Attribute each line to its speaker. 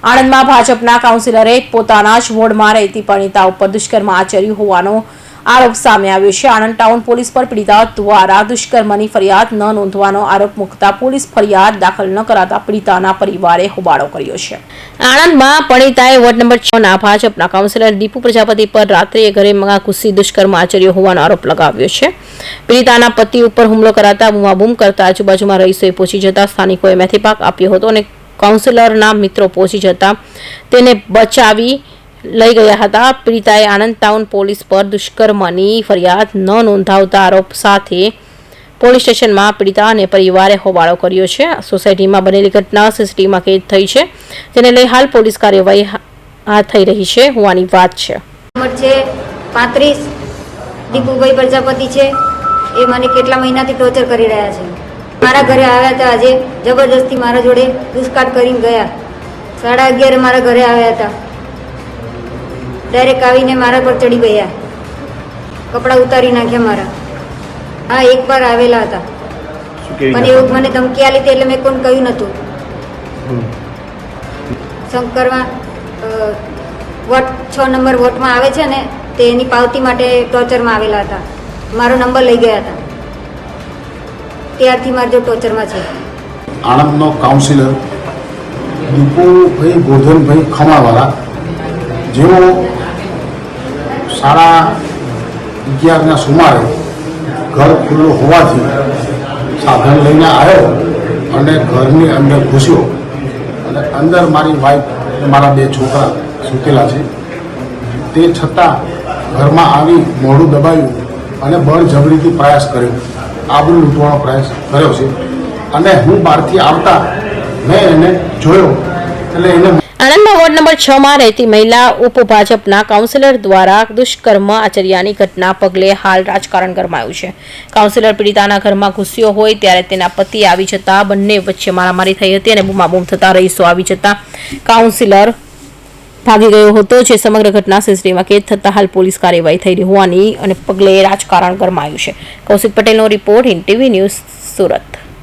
Speaker 1: આણંદમાં ભાજપના કાઉન્સિલરે પોતાના જ વોર્ડમાં રહેતી પરિણીતા ઉપર દુષ્કર્મ આચર્યું હોવાનો આરોપ સામે આવ્યો છે। આણંદ ટાઉન પોલીસ પર પીડિતા દ્વારા દુષ્કર્મની ફરિયાદ ન નોંધવાનો આરોપ મૂકતા પોલીસ ફરિયાદ દાખલ ન કરાતા પીડિતાના પરિવારે હોબાળો કર્યો છે। આણંદમાં પરિણીતાએ વોર્ડ નંબર 6 ના ભાજપના કાઉન્સિલર દીપુ પ્રજાપતિ પર રાત્રે ઘરે ઘૂસી દુષ્કર્મ આચર્યો હોવાનો આરોપ લગાવ્યો છે। પીડિતાના પતિ ઉપર હુમલો કરાતા બૂમાબૂમ કરતા આજુબાજુમાં રહીશોએ પહોંચી જતા સ્થાનિકોએ મેથી પાક આપ્યો હતો અને કાઉન્સિલરના મિત્રો પહોંચી જતા તેને બચાવી લઈ ગયા હતા। પીડિતાએ આણંદ ટાઉન પોલીસ પર દુષ્કર્મની ફરિયાદ ન નોંધાવતા આરોપ સાથે પોલીસ સ્ટેશનમાં પીડિતા અને પરિવારે હોબાળો કર્યો છે। સોસાયટીમાં બનેલી ઘટના સીસીટીવીમાં કેદ થઈ છે, જેને લઈ હાલ પોલીસ કાર્યવાહી હાથ થઈ રહી છે હોવાની વાત છે।
Speaker 2: નંબર છે 35 દીપુભાઈ પ્રજાપતિ છે, એ મને કેટલા મહિનાથી ટોર્ચર કરી રહ્યા છે। મારા ઘરે આવ્યા હતા, આજે જબરદસ્તી મારા જોડે દુષ્કાટ કરીને ગયા। 11:30 મારા ઘરે આવ્યા હતા, ડાયરેક્ટ આવીને મારા પર ચડી ગયા, કપડાં ઉતારી નાખ્યા મારા। હા, એકવાર આવેલા હતા, પણ એવું મને ધમકી આલી હતી એટલે મેં કોણ કહ્યું નહોતું। શંકરમાં વોટ 6 નંબર વોટમાં આવે છે ને, તે એની પાવતી માટે ટોર્ચરમાં આવેલા હતા, મારો નંબર લઈ ગયા હતા, ત્યારથી મારા જો ટોર્ચરમાં છે।
Speaker 3: આણંદનો કાઉન્સિલર દીપુભાઈ ગોરધનભાઈ ખમાવાળા, જેઓ 11:30 સુમારે ઘર ખુલ્લું હોવાથી સાધન લઈને આવ્યો અને ઘરની અંદર ઘૂસ્યો અને અંદર મારી વાઈફ અને મારા 2 છોકરા સૂતેલા છે, તે છતાં ઘરમાં આવી મોઢું દબાવ્યું અને બળજબરીથી પ્રયાસ કર્યો, આબરૂ લૂંટવાનો પ્રયાસ કર્યો છે। અને હું બહારથી આવતા મેં એને જોયો એટલે એને
Speaker 1: આણંદમાં વોર્ડ નંબર 6 માં રહેતી મહિલા ઉપભાજપના કાઉન્સિલર દ્વારા દુષ્કર્મ આચર્યાની ઘટના પગલે હાલ રાજકારણ ગરમાયું છે। કાઉન્સિલર પીડિતાના ઘરમાં ઘૂસ્યો હોય ત્યારે તેના પતિ આવી જતા બંને વચ્ચે મારામારી થઈ હતી અને બૂમાબૂમ થતા રહીશો આવી જતા કાઉન્સિલર ભાગી ગયો હતો, જે સમગ્ર ઘટના સીસીટીવીમાં કેદ થતા હાલ પોલીસ કાર્યવાહી થઈ હોવાની અને પગલે રાજકારણ ગરમાયું છે। કૌશિક પટેલનો report, Hind TV news, Surat.